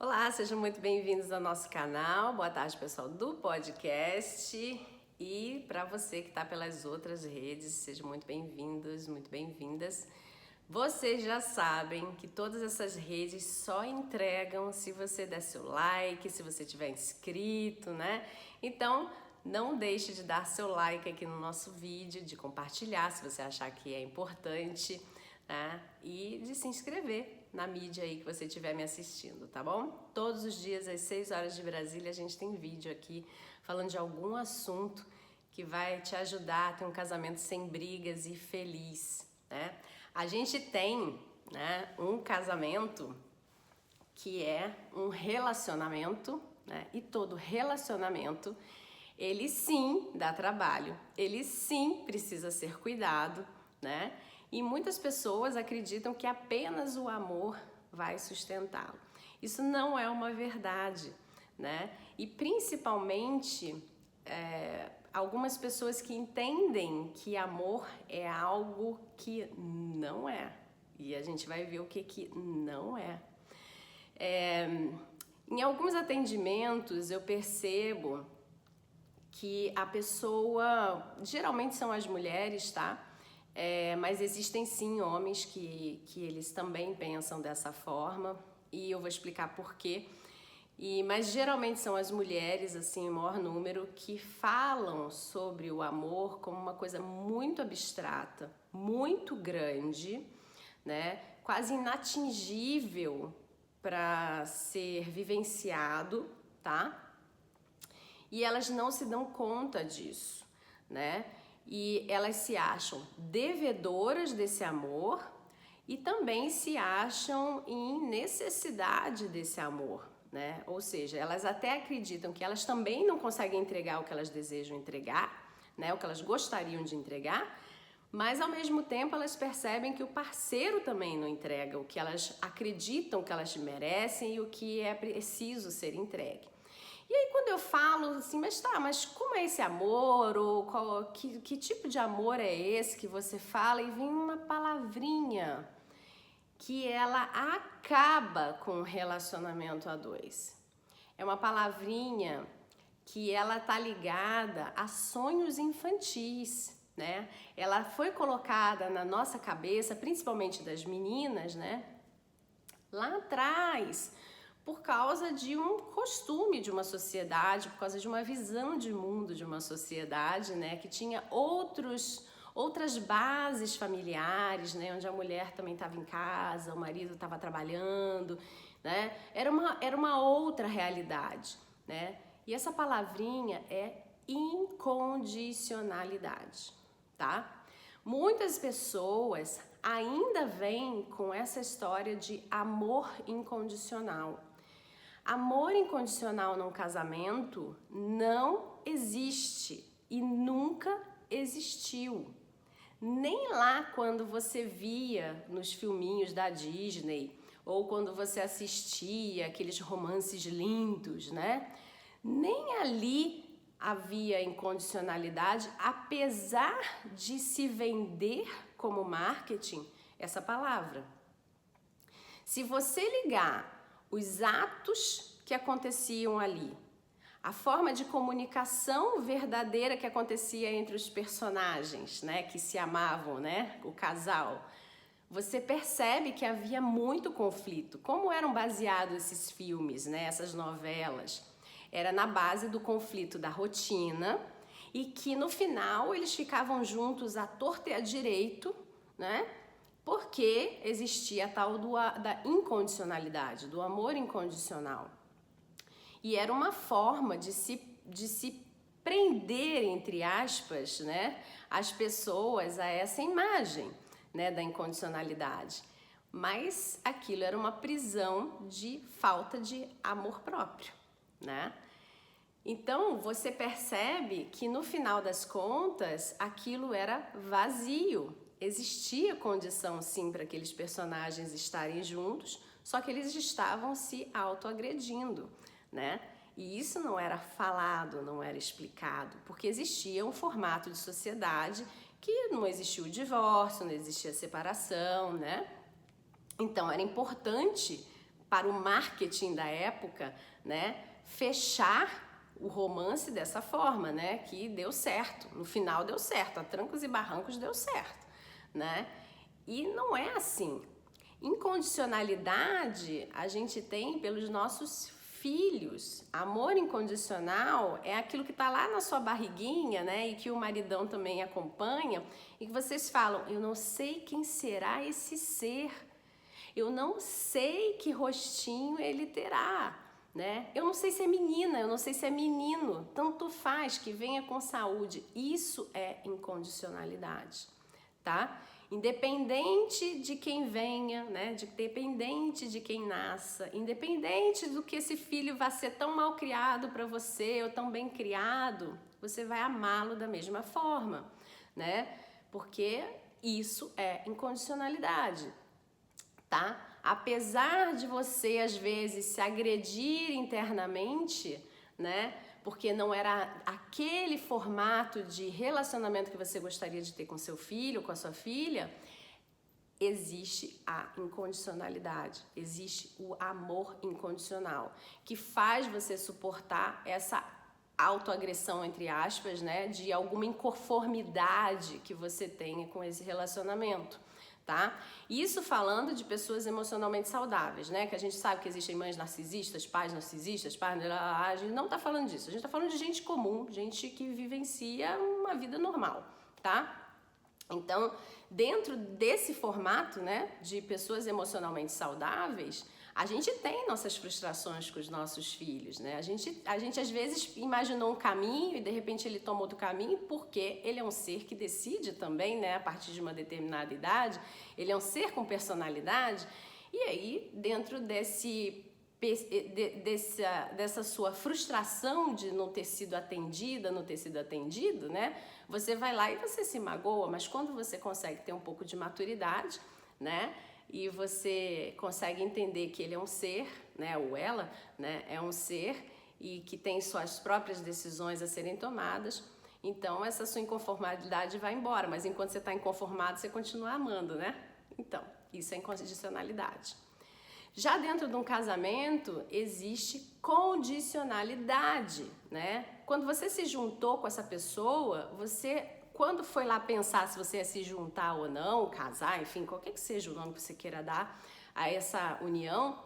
Olá, sejam muito bem-vindos ao nosso canal. Boa tarde, pessoal do podcast. E para você que está pelas outras redes, sejam muito bem-vindos, muito bem-vindas. Vocês já sabem que todas essas redes só entregam se você der seu like, se você tiver inscrito, né? Então, não deixe de dar seu like aqui no nosso vídeo, de compartilhar se você achar que é importante, né? E de se inscrever na mídia aí que você estiver me assistindo, tá bom? Todos os dias às 6 horas de Brasília a gente tem vídeo aqui falando de algum assunto que vai te ajudar a ter um casamento sem brigas e feliz, né? A gente tem, né, um casamento que é um relacionamento, né? E todo relacionamento, ele sim dá trabalho, ele sim precisa ser cuidado, né? E muitas pessoas acreditam que apenas o amor vai sustentá-lo. Isso não é uma verdade, né? E principalmente algumas pessoas que entendem que amor é algo que não é. E a gente vai ver o que não é. Em alguns atendimentos eu percebo que a pessoa, geralmente são as mulheres, tá? Mas existem sim homens que eles também pensam dessa forma e eu vou explicar por quê. Mas geralmente são as mulheres, assim, em maior número, que falam sobre o amor como uma coisa muito abstrata, muito grande, né? Quase inatingível para ser vivenciado, tá? E elas não se dão conta disso, né? E elas se acham devedoras desse amor e também se acham em necessidade desse amor, né? Ou seja, elas até acreditam que elas também não conseguem entregar o que elas desejam entregar, né? O que elas gostariam de entregar, mas ao mesmo tempo elas percebem que o parceiro também não entrega o que elas acreditam que elas merecem e o que é preciso ser entregue. E aí quando eu falo assim, mas como é esse amor? Ou que tipo de amor é esse que você fala? E vem uma palavrinha que ela acaba com o relacionamento a dois. É uma palavrinha que ela tá ligada a sonhos infantis, né? Ela foi colocada na nossa cabeça, principalmente das meninas, né? Lá atrás, por causa de um costume de uma sociedade, por causa de uma visão de mundo de uma sociedade, né, que tinha outras bases familiares, né, onde a mulher também estava em casa, o marido estava trabalhando, né, era uma outra realidade, né, e essa palavrinha é incondicionalidade, tá? Muitas pessoas ainda vêm com essa história de amor incondicional. Amor incondicional num casamento não existe e nunca existiu. Nem lá quando você via nos filminhos da Disney ou quando você assistia aqueles romances lindos, né? Nem ali havia incondicionalidade, apesar de se vender como marketing essa palavra. Se você ligar os atos que aconteciam ali, a forma de comunicação verdadeira que acontecia entre os personagens, né, que se amavam, né, o casal, você percebe que havia muito conflito. Como eram baseados esses filmes, né, essas novelas? Era na base do conflito da rotina e que no final eles ficavam juntos à torta e à direito, né? Porque existia a tal da incondicionalidade, do amor incondicional. E era uma forma de se prender, entre aspas, né, as pessoas a essa imagem, né, da incondicionalidade. Mas aquilo era uma prisão de falta de amor próprio, né? Então você percebe que no final das contas aquilo era vazio. Existia condição sim para aqueles personagens estarem juntos, só que eles estavam se autoagredindo, né? E isso não era falado, não era explicado, porque existia um formato de sociedade que não existia o divórcio, não existia a separação, né? Então era importante para o marketing da época, né, fechar o romance dessa forma, né, que deu certo, no final deu certo, a trancos e barrancos deu certo, né, e não é assim. Incondicionalidade a gente tem pelos nossos filhos. Amor incondicional é aquilo que está lá na sua barriguinha, né, e que o maridão também acompanha, e que vocês falam, eu não sei quem será esse ser, eu não sei que rostinho ele terá, né? Eu não sei se é menina, eu não sei se é menino, tanto faz, que venha com saúde. Isso é incondicionalidade, tá? Independente de quem venha, né? Independente de quem nasça, independente do que esse filho vai ser tão mal criado para você ou tão bem criado, você vai amá-lo da mesma forma, né? Porque isso é incondicionalidade, tá? Apesar de você às vezes se agredir internamente, né? Porque não era aquele formato de relacionamento que você gostaria de ter com seu filho, com a sua filha, existe a incondicionalidade, existe o amor incondicional, que faz você suportar essa autoagressão, entre aspas, né? De alguma inconformidade que você tenha com esse relacionamento. Tá? Isso falando de pessoas emocionalmente saudáveis, né? Que a gente sabe que existem mães narcisistas, pais, a gente não tá falando disso, a gente tá falando de gente comum, gente que vivencia uma vida normal, tá? Então, dentro desse formato, né, de pessoas emocionalmente saudáveis, a gente tem nossas frustrações com os nossos filhos, né? A gente às vezes imaginou um caminho e de repente ele toma outro caminho, porque ele é um ser que decide também, né, a partir de uma determinada idade, ele é um ser com personalidade, e aí dentro dessa sua frustração de não ter sido atendida, não ter sido atendido, né? Você vai lá e você se magoa, mas quando você consegue ter um pouco de maturidade, né? E você consegue entender que ele é um ser, né, ou ela, né, é um ser e que tem suas próprias decisões a serem tomadas, então essa sua inconformidade vai embora, mas enquanto você está inconformado, você continua amando, né? Então, isso é incondicionalidade. Já dentro de um casamento, existe condicionalidade, né? Quando você se juntou com essa pessoa, quando foi lá pensar se você ia se juntar ou não, casar, enfim, qualquer que seja o nome que você queira dar a essa união,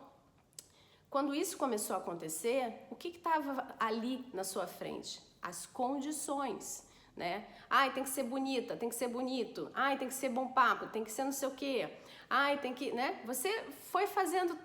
quando isso começou a acontecer, o que estava ali na sua frente? As condições, né? Ai, tem que ser bonita, tem que ser bonito. Ai, tem que ser bom papo, tem que ser não sei o quê. Ai, tem que, né? Você foi fazendo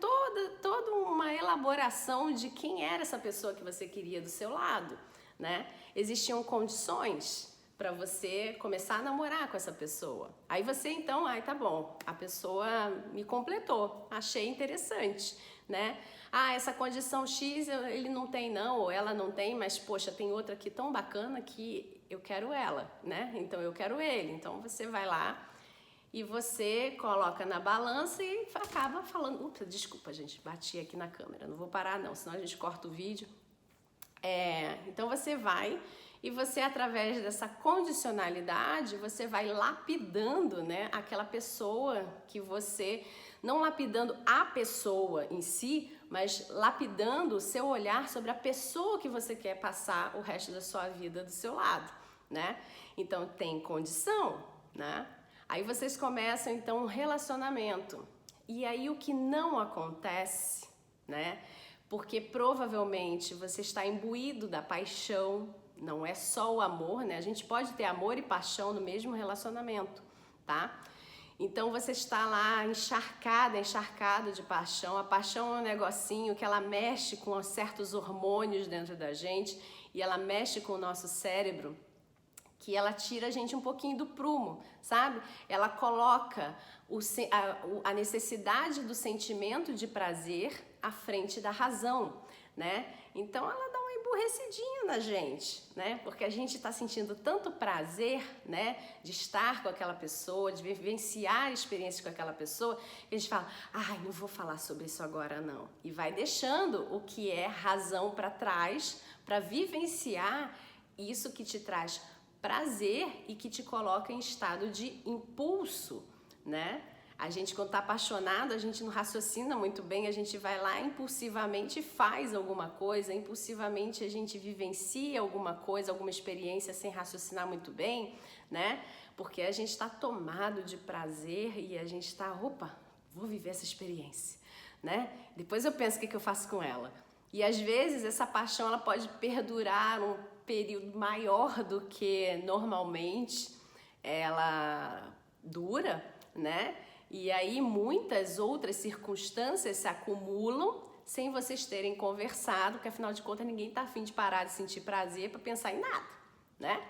toda uma elaboração de quem era essa pessoa que você queria do seu lado, né? Existiam condições para você começar a namorar com essa pessoa. Aí você então, tá bom, a pessoa me completou, achei interessante, né? Ah, essa condição X ele não tem não, ou ela não tem, mas poxa, tem outra aqui tão bacana que eu quero ela, né? Então eu quero ele. Então você vai lá e você coloca na balança e acaba falando, ups, desculpa gente, bati aqui na câmera, não vou parar não, senão a gente corta o vídeo. Então você vai e você, através dessa condicionalidade, você vai lapidando, né, aquela pessoa que você, não lapidando a pessoa em si, mas lapidando o seu olhar sobre a pessoa que você quer passar o resto da sua vida do seu lado, né? Então tem condição, né? Aí vocês começam então um relacionamento. E aí o que não acontece, né? Porque provavelmente você está imbuído da paixão, não é só o amor, né? A gente pode ter amor e paixão no mesmo relacionamento, tá? Então você está lá encharcado de paixão. A paixão é um negocinho que ela mexe com certos hormônios dentro da gente e ela mexe com o nosso cérebro, que ela tira a gente um pouquinho do prumo, sabe? Ela coloca a necessidade do sentimento de prazer à frente da razão, né? Então ela dá uma emburrecidinha na gente, né? Porque a gente está sentindo tanto prazer, né? De estar com aquela pessoa, de vivenciar experiências com aquela pessoa, que a gente fala, não vou falar sobre isso agora não. E vai deixando o que é razão para trás, para vivenciar isso que te traz prazer e que te coloca em estado de impulso, né? A gente, quando está apaixonado, a gente não raciocina muito bem, a gente vai lá impulsivamente faz alguma coisa, impulsivamente a gente vivencia alguma coisa, alguma experiência sem raciocinar muito bem, né? Porque a gente está tomado de prazer e a gente está, opa, vou viver essa experiência, né? Depois eu penso o que eu faço com ela. E às vezes essa paixão ela pode perdurar um período maior do que normalmente ela dura, né? E aí muitas outras circunstâncias se acumulam sem vocês terem conversado, porque afinal de contas ninguém tá afim de parar de sentir prazer para pensar em nada, né?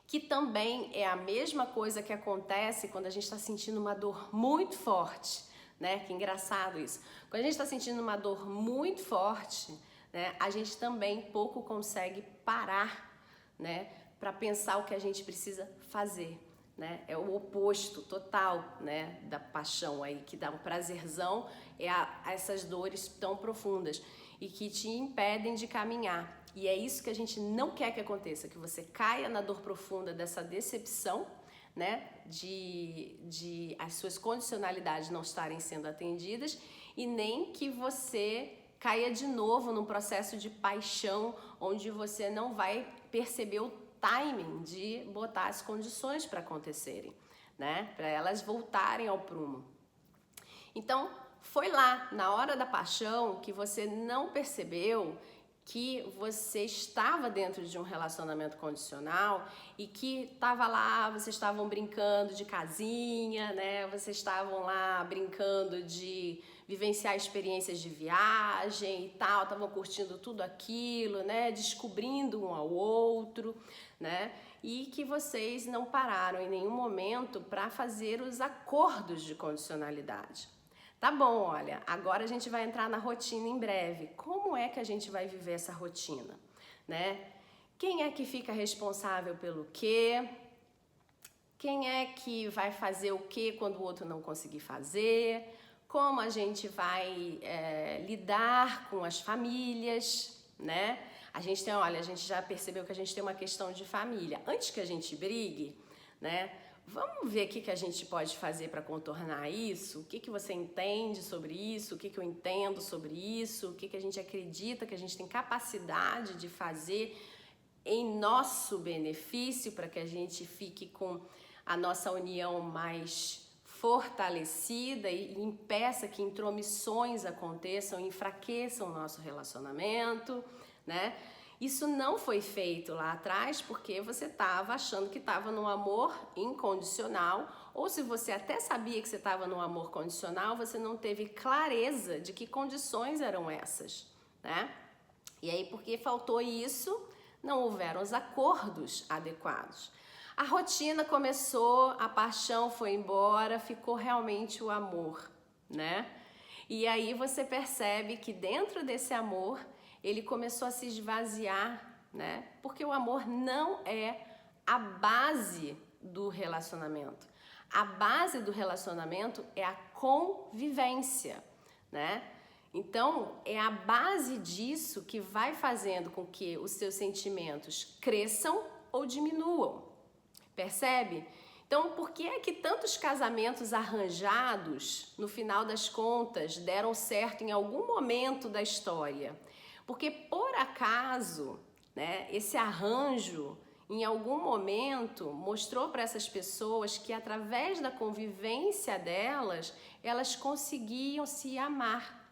Que também é a mesma coisa que acontece quando a gente está sentindo uma dor muito forte, né? Que engraçado isso. Quando a gente está sentindo uma dor muito forte, né? A gente também pouco consegue parar, né? Para pensar o que a gente precisa fazer. Né? É o oposto total, né, da paixão aí, que dá um prazerzão, a essas dores tão profundas e que te impedem de caminhar. E é isso que a gente não quer que aconteça, que você caia na dor profunda dessa decepção, né, de as suas condicionalidades não estarem sendo atendidas e nem que você caia de novo num processo de paixão onde você não vai perceber o timing de botar as condições para acontecerem, né? Para elas voltarem ao prumo. Então, foi lá, na hora da paixão, que você não percebeu que você estava dentro de um relacionamento condicional e que estava lá, vocês estavam brincando de casinha, né? Vocês estavam lá brincando de vivenciar experiências de viagem e tal, estavam curtindo tudo aquilo, né? Descobrindo um ao outro, né? E que vocês não pararam em nenhum momento para fazer os acordos de condicionalidade. Tá bom, olha, agora a gente vai entrar na rotina em breve. Como é que a gente vai viver essa rotina, né? Quem é que fica responsável pelo quê? Quem é que vai fazer o quê quando o outro não conseguir fazer? Como a gente vai lidar com as famílias, né? A gente já percebeu que a gente tem uma questão de família. Antes que a gente brigue, né? Vamos ver o que a gente pode fazer para contornar isso? O que você entende sobre isso? O que eu entendo sobre isso? O que a gente acredita que a gente tem capacidade de fazer em nosso benefício para que a gente fique com a nossa união mais fortalecida e impeça que intromissões aconteçam, enfraqueçam o nosso relacionamento, né? Isso não foi feito lá atrás porque você estava achando que estava num amor incondicional, ou se você até sabia que você estava num amor condicional, você não teve clareza de que condições eram essas, né? E aí, porque faltou isso, não houveram os acordos adequados. A rotina começou, a paixão foi embora, ficou realmente o amor, né? E aí você percebe que dentro desse amor ele começou a se esvaziar, né? Porque o amor não é a base do relacionamento. A base do relacionamento é a convivência, né? Então, é a base disso que vai fazendo com que os seus sentimentos cresçam ou diminuam. Percebe? Então, por que é que tantos casamentos arranjados, no final das contas, deram certo em algum momento da história? Porque, por acaso, né, esse arranjo, em algum momento, mostrou para essas pessoas que, através da convivência delas, elas conseguiam se amar.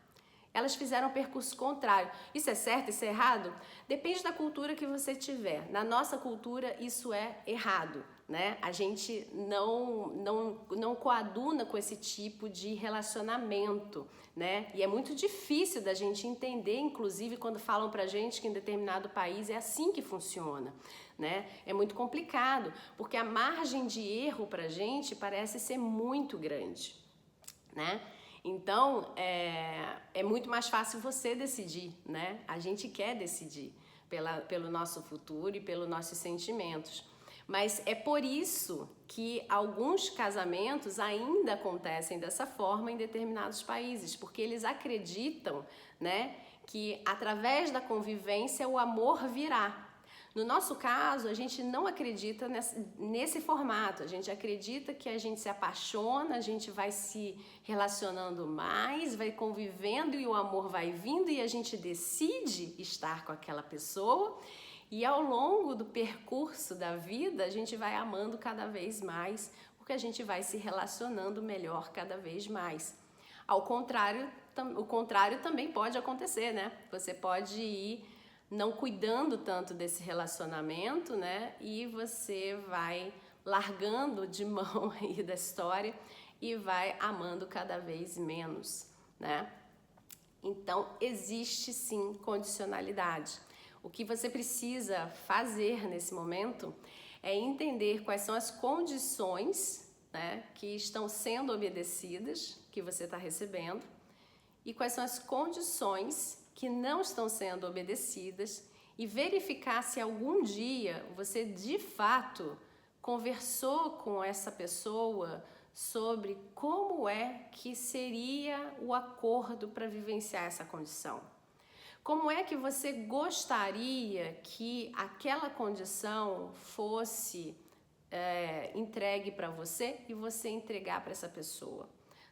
Elas fizeram o percurso contrário. Isso é certo, isso é errado? Depende da cultura que você tiver. Na nossa cultura, isso é errado, né? A gente não coaduna com esse tipo de relacionamento, né? E é muito difícil da gente entender, inclusive, quando falam pra gente que em determinado país é assim que funciona, né? É muito complicado, porque a margem de erro pra gente parece ser muito grande, né? Então, é muito mais fácil você decidir, né? A gente quer decidir pelo nosso futuro e pelos nossos sentimentos. Mas é por isso que alguns casamentos ainda acontecem dessa forma em determinados países, porque eles acreditam, né, que através da convivência o amor virá. No nosso caso, a gente não acredita nesse formato, a gente acredita que a gente se apaixona, a gente vai se relacionando mais, vai convivendo e o amor vai vindo e a gente decide estar com aquela pessoa e ao longo do percurso da vida a gente vai amando cada vez mais, porque a gente vai se relacionando melhor cada vez mais. Ao contrário, o contrário também pode acontecer, né? Você pode ir não cuidando tanto desse relacionamento, né? E você vai largando de mão aí da história e vai amando cada vez menos, né? Então, existe sim condicionalidade. O que você precisa fazer nesse momento é entender quais são as condições, né, que estão sendo obedecidas, que você está recebendo, e quais são as condições que não estão sendo obedecidas e verificar se algum dia você de fato conversou com essa pessoa sobre como é que seria o acordo para vivenciar essa condição. Como é que você gostaria que aquela condição fosse entregue para você e você entregar para essa pessoa,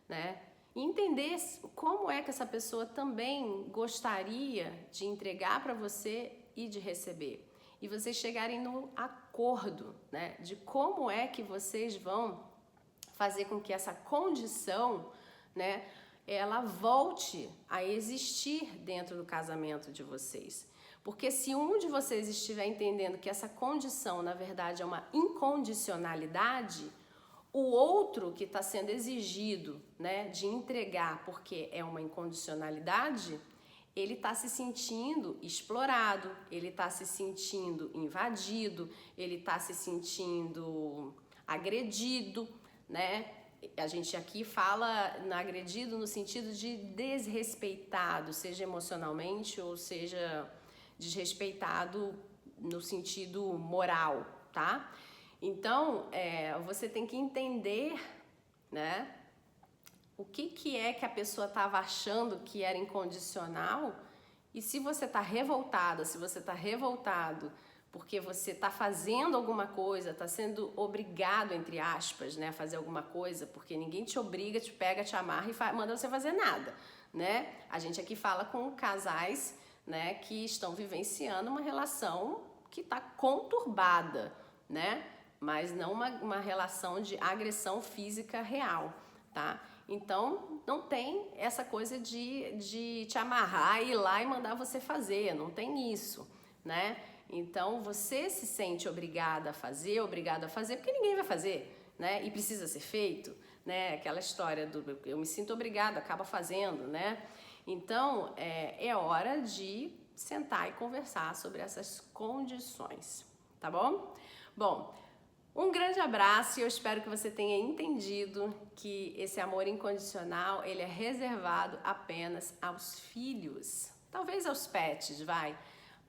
né? E entender como é que essa pessoa também gostaria de entregar para você e de receber. E vocês chegarem no acordo, né, de como é que vocês vão fazer com que essa condição, né, ela volte a existir dentro do casamento de vocês. Porque se um de vocês estiver entendendo que essa condição, na verdade, é uma incondicionalidade, o outro que está sendo exigido, né, de entregar porque é uma incondicionalidade, ele está se sentindo explorado, ele está se sentindo invadido, ele está se sentindo agredido, né? A gente aqui fala agredido no sentido de desrespeitado, seja emocionalmente ou seja desrespeitado no sentido moral, tá? Então, você tem que entender, né, o que é que a pessoa estava achando que era incondicional e se você está revoltada, se você está revoltado porque você está fazendo alguma coisa, está sendo obrigado, entre aspas, né, a fazer alguma coisa, porque ninguém te obriga, te pega, te amarra e manda você fazer nada, né? A gente aqui fala com casais, né, que estão vivenciando uma relação que está conturbada, né? Mas não uma relação de agressão física real, tá? Então, não tem essa coisa de te amarrar, ir lá e mandar você fazer, não tem isso, né? Então, você se sente obrigado a fazer, porque ninguém vai fazer, né? E precisa ser feito, né? Aquela história do eu me sinto obrigado, acaba fazendo, né? Então, é hora de sentar e conversar sobre essas condições, tá bom? Bom, um grande abraço e eu espero que você tenha entendido que esse amor incondicional, ele é reservado apenas aos filhos, talvez aos pets,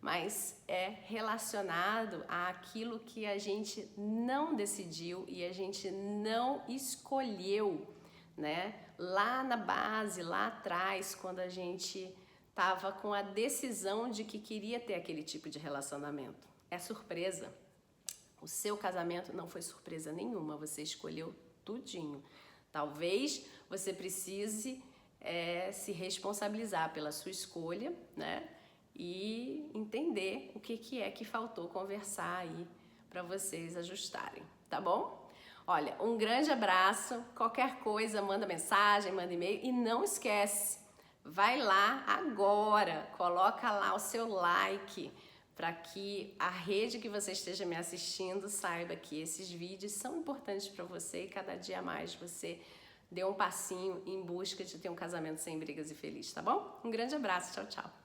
mas é relacionado àquilo que a gente não decidiu e a gente não escolheu, né? Lá na base, lá atrás, quando a gente estava com a decisão de que queria ter aquele tipo de relacionamento. É surpresa. O seu casamento não foi surpresa nenhuma, você escolheu tudinho. Talvez você precise se responsabilizar pela sua escolha, né? E entender o que é que faltou conversar aí para vocês ajustarem, tá bom? Olha, um grande abraço, qualquer coisa manda mensagem, manda e-mail e não esquece, vai lá agora, coloca lá o seu like para que a rede que você esteja me assistindo saiba que esses vídeos são importantes para você e cada dia mais você dê um passinho em busca de ter um casamento sem brigas e feliz, tá bom? Um grande abraço, tchau, tchau.